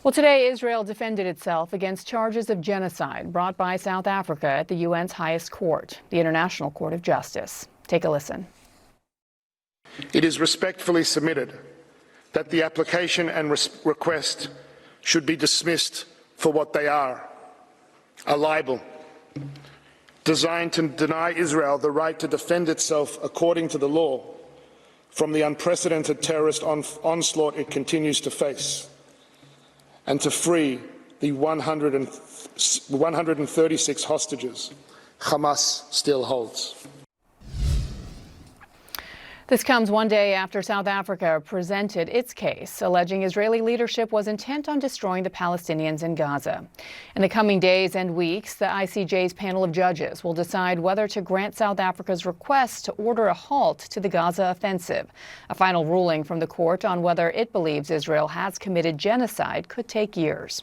Well, today, Israel defended itself against charges of genocide brought by South Africa at the UN's highest court, the International Court of Justice. Take a listen. It is respectfully submitted that the application and request should be dismissed for what they are, a libel designed to deny Israel the right to defend itself according to the law from the unprecedented terrorist onslaught it continues to face, and to free the 136 hostages Hamas still holds. This comes one day after South Africa presented its case, alleging Israeli leadership was intent on destroying the Palestinians in Gaza. In the coming days and weeks, the ICJ's panel of judges will decide whether to grant South Africa's request to order a halt to the Gaza offensive. A final ruling from the court on whether it believes Israel has committed genocide could take years.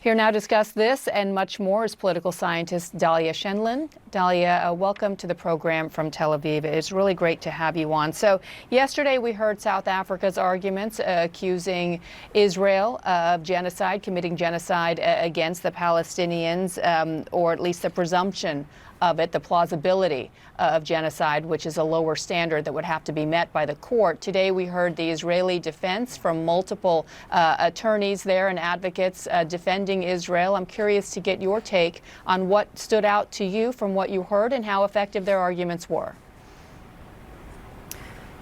Here now to discuss this and much more is political scientist Dahlia Scheindlin. Dahlia, welcome to the program from Tel Aviv. It's really great to have you on. So yesterday we heard South Africa's arguments accusing Israel of genocide, committing genocide against the Palestinians, or at least the presumption of it, the plausibility of genocide, which is a lower standard that would have to be met by the court. Today we heard the Israeli defense from multiple attorneys there and advocates defending Israel. I'm curious to get your take on what stood out to you from what you heard and how effective their arguments were.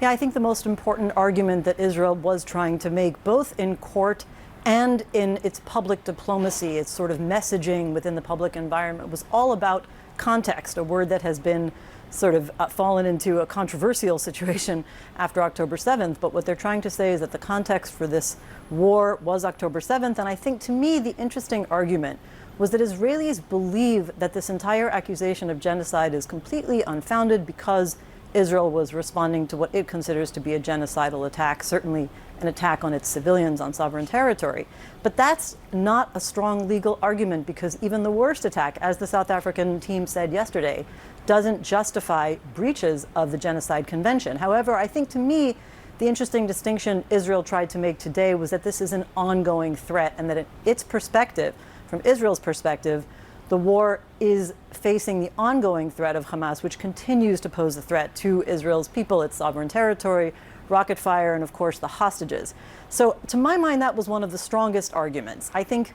Yeah, I think the most important argument that Israel was trying to make, both in court and in its public diplomacy, its sort of messaging within the public environment, was all about context, a word that has been sort of fallen into a controversial situation after October 7th. But what they're trying to say is that the context for this war was October 7th. And I think, to me, the interesting argument was that Israelis believe that this entire accusation of genocide is completely unfounded because Israel was responding to what it considers to be a genocidal attack, certainly an attack on its civilians on sovereign territory. But that's not a strong legal argument, because even the worst attack, as the South African team said yesterday, doesn't justify breaches of the Genocide Convention. However, I think, to me, the interesting distinction Israel tried to make today was that this is an ongoing threat, and that its perspective, from Israel's perspective, the war is facing the ongoing threat of Hamas, which continues to pose a threat to Israel's people, its sovereign territory, rocket fire, and of course the hostages. So to my mind, that was one of the strongest arguments. I think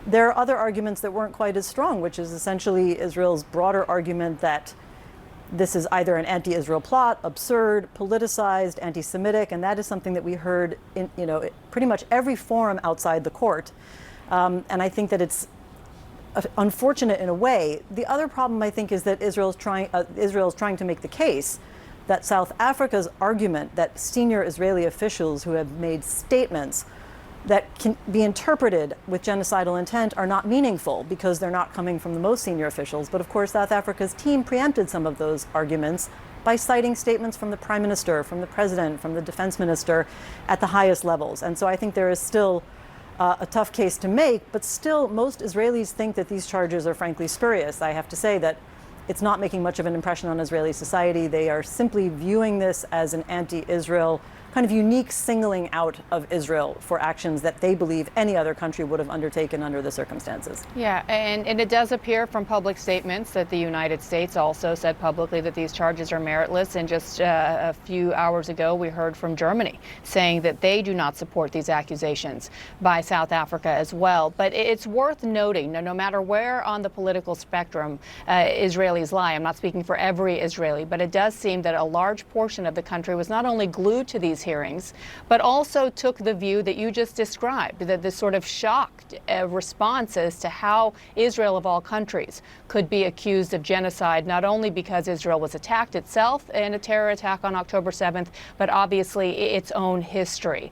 there are other arguments that weren't quite as strong, which is essentially Israel's broader argument that this is either an anti-Israel plot, absurd, politicized, anti-Semitic, and that is something that we heard in pretty much every forum outside the court. And I think that it's unfortunate in a way. The other problem, I think, is that Israel is trying to make the case that South Africa's argument that senior Israeli officials who have made statements that can be interpreted with genocidal intent are not meaningful because they're not coming from the most senior officials. But of course, South Africa's team preempted some of those arguments by citing statements from the Prime Minister, from the President, from the Defense Minister at the highest levels. And so I think there is still a tough case to make, but still most Israelis think that these charges are frankly spurious. I have to say that it's not making much of an impression on Israeli society. They are simply viewing this as an anti-Israel, kind of unique singling out of Israel for actions that they believe any other country would have undertaken under the circumstances. Yeah, and it does appear from public statements that the United States also said publicly that these charges are meritless. And just a few hours ago, we heard from Germany saying that they do not support these accusations by South Africa as well. But it's worth noting, no matter where on the political spectrum Israelis lie, I'm not speaking for every Israeli, but it does seem that a large portion of the country was not only glued to these hearings, but also took the view that you just described, that this sort of shocked response as to how Israel, of all countries, could be accused of genocide, not only because Israel was attacked itself in a terror attack on October 7th, but obviously its own history.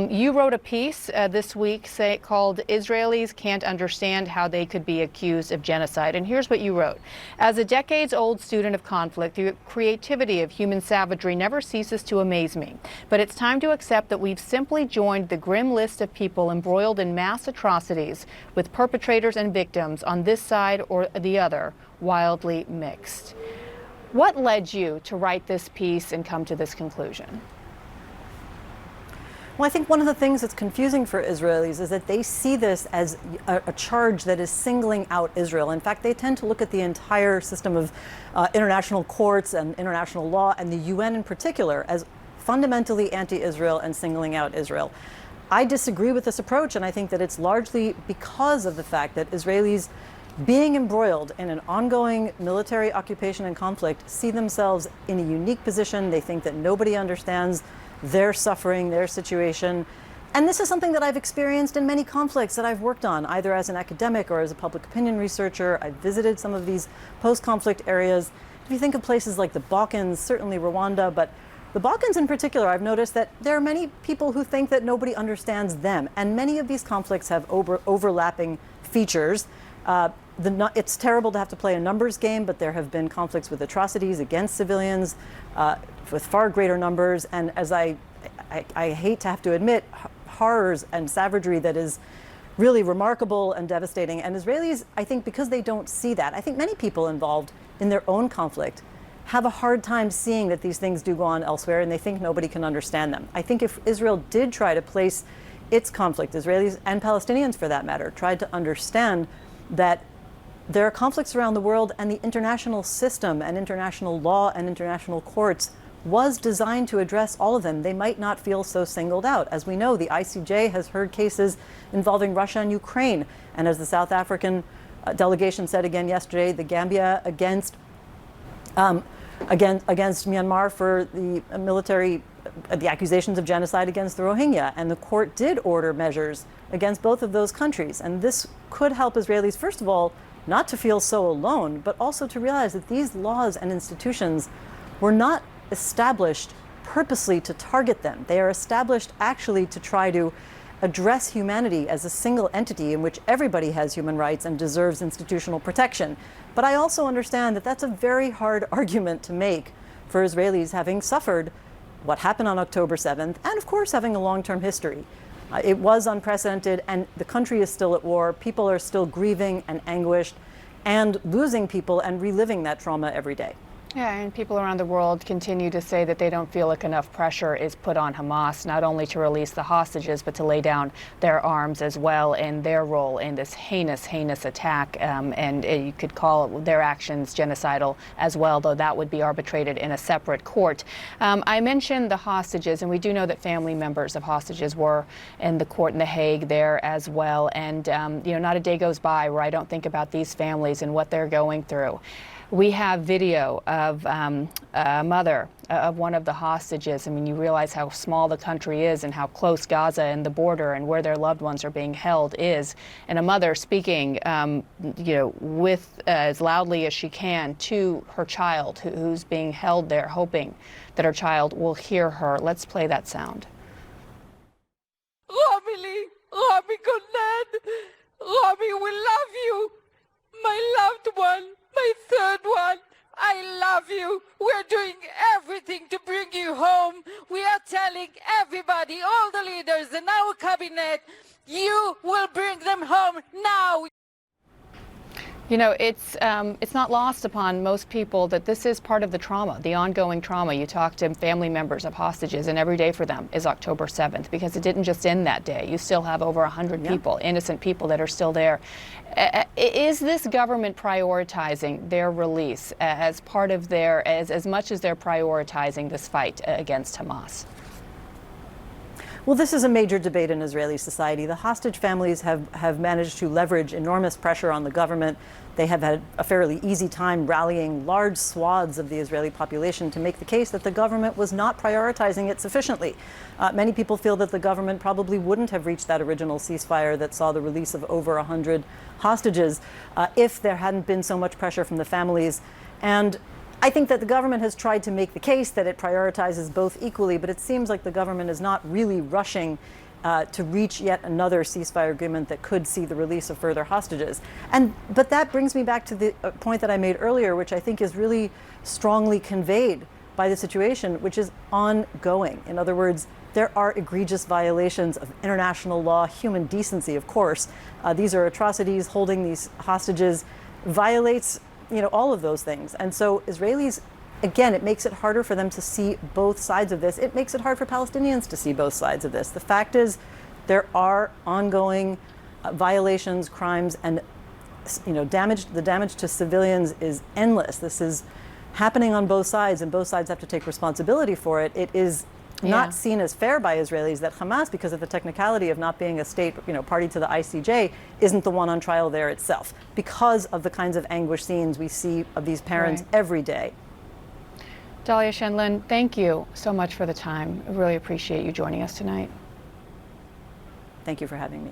You wrote a piece this week called "Israelis Can't Understand How They Could Be Accused of Genocide." And here's what you wrote. As a decades-old student of conflict, the creativity of human savagery never ceases to amaze me. But it's time to accept that we've simply joined the grim list of people embroiled in mass atrocities, with perpetrators and victims on this side or the other, wildly mixed. What led you to write this piece and come to this conclusion? Well, I think one of the things that's confusing for Israelis is that they see this as a charge that is singling out Israel. In fact, they tend to look at the entire system of international courts and international law, and the UN in particular, as fundamentally anti-Israel and singling out Israel. I disagree with this approach, and I think that it's largely because of the fact that Israelis, being embroiled in an ongoing military occupation and conflict, see themselves in a unique position. They think that nobody understands their suffering, their situation. And this is something that I've experienced in many conflicts that I've worked on, either as an academic or as a public opinion researcher. I've visited some of these post-conflict areas. If you think of places like the Balkans, certainly Rwanda, but the Balkans in particular, I've noticed that there are many people who think that nobody understands them. And many of these conflicts have overlapping features. It's terrible to have to play a numbers game, but there have been conflicts with atrocities against civilians with far greater numbers. And as I hate to have to admit, horrors and savagery that is really remarkable and devastating. And Israelis, I think because they don't see that, I think many people involved in their own conflict have a hard time seeing that these things do go on elsewhere, and they think nobody can understand them. I think if Israel did try to place its conflict, Israelis and Palestinians for that matter, tried to understand that there are conflicts around the world, and the international system and international law and international courts was designed to address all of them, they might not feel so singled out. As we know, the ICJ has heard cases involving Russia and Ukraine, and as the South African delegation said again yesterday, the Gambia against Myanmar for the accusations of genocide against the Rohingya, and the court did order measures against both of those countries. And this could help Israelis, first of all, not to feel so alone, but also to realize that these laws and institutions were not established purposely to target them. They are established actually to try to address humanity as a single entity in which everybody has human rights and deserves institutional protection. But I also understand that that's a very hard argument to make for Israelis, having suffered what happened on October 7th, and of course having a long-term history. It was unprecedented, and the country is still at war. People are still grieving and anguished and losing people and reliving that trauma every day. Yeah, and people around the world continue to say that they don't feel like enough pressure is put on Hamas, not only to release the hostages, but to lay down their arms as well in their role in this heinous, heinous attack. And you could call their actions genocidal as well, though that would be arbitrated in a separate court. I mentioned the hostages, and we do know that family members of hostages were in the court in The Hague there as well. And, not a day goes by where I don't think about these families and what they're going through. We have video of a mother of one of the hostages. I mean, you realize how small the country is and how close Gaza and the border and where their loved ones are being held is. And a mother speaking, with as loudly as she can to her child who's being held there, hoping that her child will hear her. Let's play that sound. Rami Golan, Rami will love you, my loved one. My third one, I love you. We're doing everything to bring you home. We are telling everybody, all the leaders in our cabinet, you will bring them home now. You know, it's not lost upon most people that this is part of the trauma, the ongoing trauma. You talk to family members of hostages, and every day for them is October 7th, because it didn't just end that day. You still have over 100 people, innocent people that are still there. Is this government prioritizing their release as part of their, as much as they're prioritizing this fight against Hamas? Well, this is a major debate in Israeli society. The hostage families have managed to leverage enormous pressure on the government. They have had a fairly easy time rallying large swaths of the Israeli population to make the case that the government was not prioritizing it sufficiently. Many people feel that the government probably wouldn't have reached that original ceasefire that saw the release of over 100 hostages if there hadn't been so much pressure from the families. And I think that the government has tried to make the case that it prioritizes both equally, but it seems like the government is not really rushing to reach yet another ceasefire agreement that could see the release of further hostages. But that brings me back to the point that I made earlier, which I think is really strongly conveyed by the situation, which is ongoing. In other words, there are egregious violations of international law, human decency, of course. These are atrocities. Holding these hostages violates all of those things. And so Israelis again, it makes it harder for them to see both sides of this. It makes it hard for Palestinians to see both sides of this. The fact is, there are ongoing violations, crimes, and the damage to civilians is endless. This is happening on both sides, and both sides have to take responsibility for it. It is not seen as fair by Israelis that Hamas, because of the technicality of not being a state, party to the ICJ, isn't the one on trial there itself, because of the kinds of anguish scenes we see of these parents every day. Dahlia Scheindlin, thank you so much for the time. I really appreciate you joining us tonight. Thank you for having me.